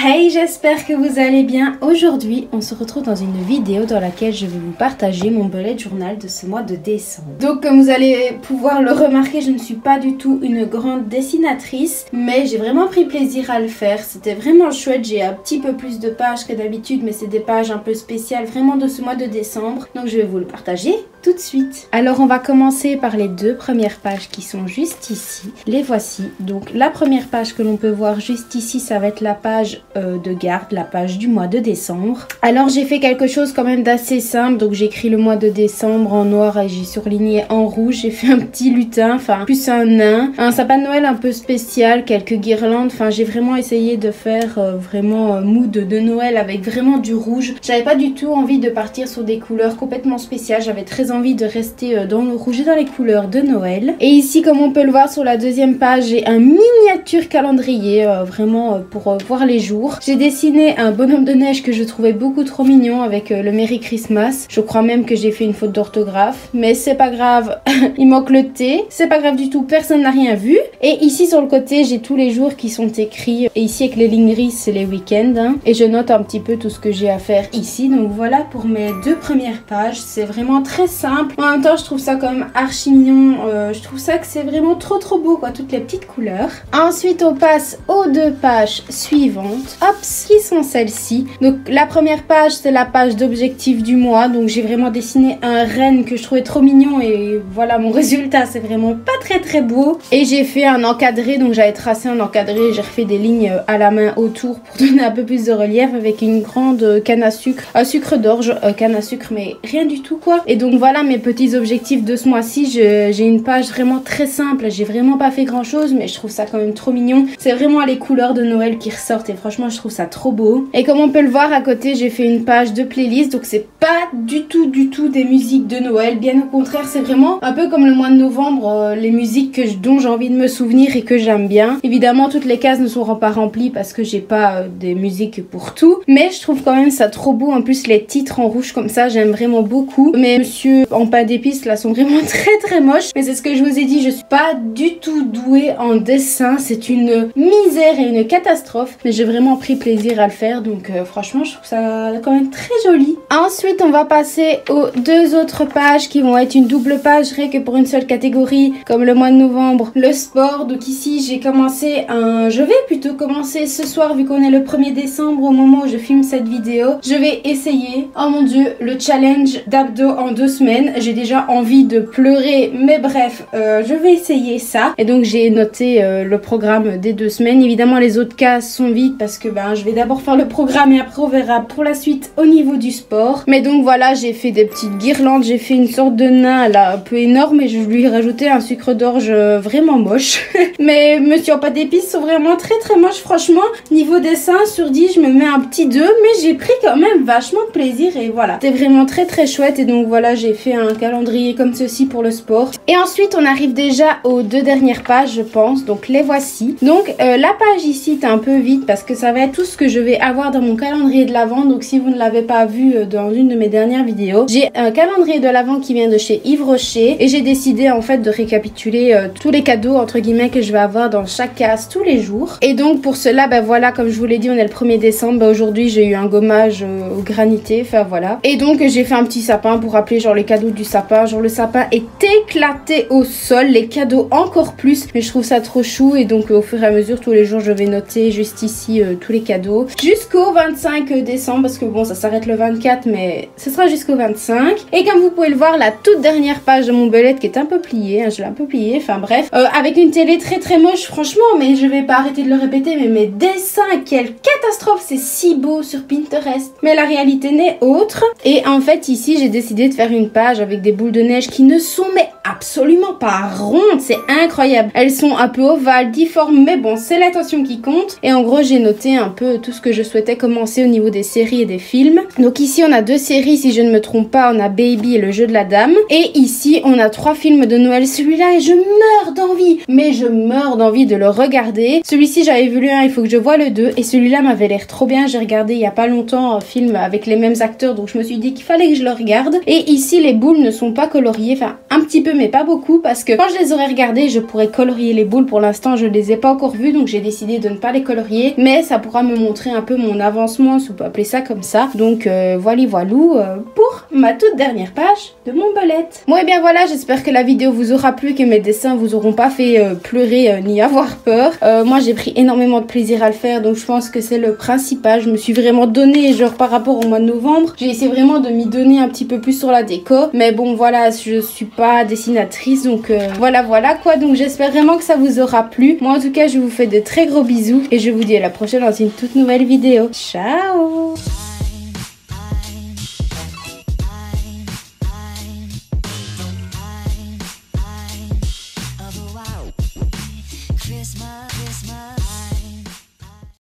Hey, j'espère que vous allez bien. Aujourd'hui, on se retrouve dans une vidéo dans laquelle je vais vous partager mon bullet journal de ce mois de décembre. Donc, comme vous allez pouvoir le remarquer, je ne suis pas du tout une grande dessinatrice, mais j'ai vraiment pris plaisir à le faire. C'était vraiment chouette. J'ai un petit peu plus de pages que d'habitude, mais c'est des pages un peu spéciales vraiment de ce mois de décembre. Donc, je vais vous le partager tout de suite. Alors, on va commencer par les deux premières pages qui sont juste ici. Les voici. Donc, la première page que l'on peut voir juste ici, ça va être la page de garde, la page du mois de décembre. Alors j'ai fait quelque chose quand même d'assez simple, donc j'ai écrit le mois de décembre en noir et j'ai surligné en rouge. J'ai fait un petit lutin, enfin plus un nain, un sapin de Noël un peu spécial, quelques guirlandes, enfin j'ai vraiment essayé de faire vraiment mood de Noël avec vraiment du rouge. J'avais pas du tout envie de partir sur des couleurs complètement spéciales, j'avais très envie de rester dans le rouge et dans les couleurs de Noël. Et ici, comme on peut le voir sur la deuxième page, j'ai un miniature calendrier vraiment pour voir les jours. J'ai dessiné un bonhomme de neige que je trouvais beaucoup trop mignon avec le Merry Christmas. Je crois même que j'ai fait une faute d'orthographe, mais c'est pas grave, il manque le T. C'est pas grave du tout, personne n'a rien vu. Et ici sur le côté, j'ai tous les jours qui sont écrits. Et ici avec les lignes grises, c'est les week-ends. Hein. Et je note un petit peu tout ce que j'ai à faire ici. Donc voilà pour mes deux premières pages. C'est vraiment très simple. En même temps, je trouve ça quand même archi mignon. Je trouve ça que c'est vraiment trop beau, quoi, toutes les petites couleurs. Ensuite, on passe aux deux pages suivantes. Hop, qui sont celles-ci. Donc la première page, c'est la page d'objectif du mois. Donc j'ai vraiment dessiné un renne que je trouvais trop mignon. Et voilà, mon résultat, c'est vraiment pas très beau. Et j'ai fait un encadré. Donc j'avais tracé un encadré. J'ai refait des lignes à la main autour pour donner un peu plus de relief avec une grande canne à sucre. Un sucre d'orge, canne à sucre, mais rien du tout, quoi. Et donc voilà mes petits objectifs de ce mois-ci. J'ai une page vraiment très simple. J'ai vraiment pas fait grand-chose, mais je trouve ça quand même trop mignon. C'est vraiment les couleurs de Noël qui ressortent. Et franchement, je trouve ça trop beau. Et comme on peut le voir à côté, j'ai fait une page de playlist. Donc c'est pas du tout des musiques de Noël. Bien au contraire, c'est vraiment un peu comme le mois de novembre, les musiques dont j'ai envie de me souvenir et que j'aime bien. Évidemment, toutes les cases ne seront pas remplies parce que j'ai pas des musiques pour tout. Mais je trouve quand même ça trop beau. En plus, les titres en rouge comme ça, j'aime vraiment beaucoup. Mais monsieur en pain d'épices là sont vraiment très moches. Mais c'est ce que je vous ai dit, je suis pas du tout douée en dessin. C'est une misère et une catastrophe. Mais j'ai vraiment pris plaisir à le faire. Donc franchement, je trouve ça quand même très joli. Ensuite, on va passer aux deux autres pages qui vont être une double page rien que pour une seule catégorie, comme le mois de novembre, le sport. Donc ici, j'ai commencé je vais plutôt commencer ce soir vu qu'on est le 1er décembre au moment où je filme cette vidéo. Je vais essayer, oh mon dieu, le challenge d'abdos en 2 semaines. J'ai déjà envie de pleurer, mais bref, je vais essayer ça. Et donc j'ai noté le programme des 2 semaines. Évidemment, les autres cases sont vides parce que je vais d'abord faire le programme et après on verra pour la suite au niveau du sport. Mais donc voilà, j'ai fait des petites guirlandes, j'ai fait une sorte de nain là un peu énorme et je lui ai rajouté un sucre d'orge vraiment moche. Mais monsieur en pâte d'épices sont vraiment très moches, franchement. Niveau dessin, sur 10, je me mets un petit 2, mais j'ai pris quand même vachement de plaisir et voilà. C'était vraiment très chouette et donc voilà, j'ai fait un calendrier comme ceci pour le sport. Et ensuite, on arrive déjà aux deux dernières pages, je pense. Donc les voici. Donc la page ici est un peu vide parce que ça va être tout ce que je vais avoir dans mon calendrier de l'Avent. Donc si vous ne l'avez pas vu dans une de mes dernières vidéos, j'ai un calendrier de l'Avent qui vient de chez Yves Rocher et j'ai décidé en fait de récapituler tous les cadeaux entre guillemets que je vais avoir dans chaque case tous les jours. Et donc pour cela, voilà, comme je vous l'ai dit, on est le 1er décembre. Aujourd'hui, j'ai eu un gommage au granité, enfin voilà. Et donc j'ai fait un petit sapin pour rappeler genre les cadeaux du sapin. Genre le sapin est éclaté au sol, les cadeaux encore plus, mais je trouve ça trop chou et donc au fur et à mesure tous les jours je vais noter juste ici tous les cadeaux jusqu'au 25 décembre parce que bon ça s'arrête le 24 mais ce sera jusqu'au 25. Et comme vous pouvez le voir, la toute dernière page de mon bullet qui est un peu pliée, je l'ai un peu pliée, enfin bref, avec une télé très moche franchement, mais je vais pas arrêter de le répéter, mais mes dessins, quelle catastrophe, c'est si beau sur Pinterest, mais la réalité n'est autre. Et en fait ici j'ai décidé de faire une page avec des boules de neige qui ne sont mais absolument pas rondes, c'est incroyable. Elles sont un peu ovales, difformes, mais bon c'est l'attention qui compte. Et en gros j'ai noté un peu tout ce que je souhaitais commencer au niveau des séries et des films. Donc ici on a 2 séries si je ne me trompe pas, on a Baby et le jeu de la dame. Et ici on a 3 films de Noël. Celui-là et je meurs d'envie, mais je meurs d'envie de le regarder. Celui-ci j'avais vu le 1, il faut que je voie le 2 et celui-là m'avait l'air trop bien. J'ai regardé il y a pas longtemps un film avec les mêmes acteurs donc je me suis dit qu'il fallait que je le regarde. Et ici les boules ne sont pas coloriées, enfin un petit peu mais pas beaucoup, parce que quand je les aurais regardés, je pourrais colorier les boules. Pour l'instant, je les ai pas encore vues, donc j'ai décidé de ne pas les colorier, mais ça pourra me montrer un peu mon avancement, si on peut appeler ça comme ça. Donc voilà pour ma toute dernière page de mon belette. Bon et bien voilà, j'espère que la vidéo vous aura plu, que mes dessins vous auront pas fait pleurer ni avoir peur. Moi j'ai pris énormément de plaisir à le faire, donc je pense que c'est le principal. Je me suis vraiment donné, genre par rapport au mois de novembre, j'ai essayé vraiment de m'y donner un petit peu plus sur la déco, mais bon voilà, je suis pas dessinatrice, donc voilà quoi. Donc j'espère vraiment que ça vous aura plu. Moi en tout cas je vous fais de très gros bisous et je vous dis à la prochaine dans une toute nouvelle vidéo. Ciao.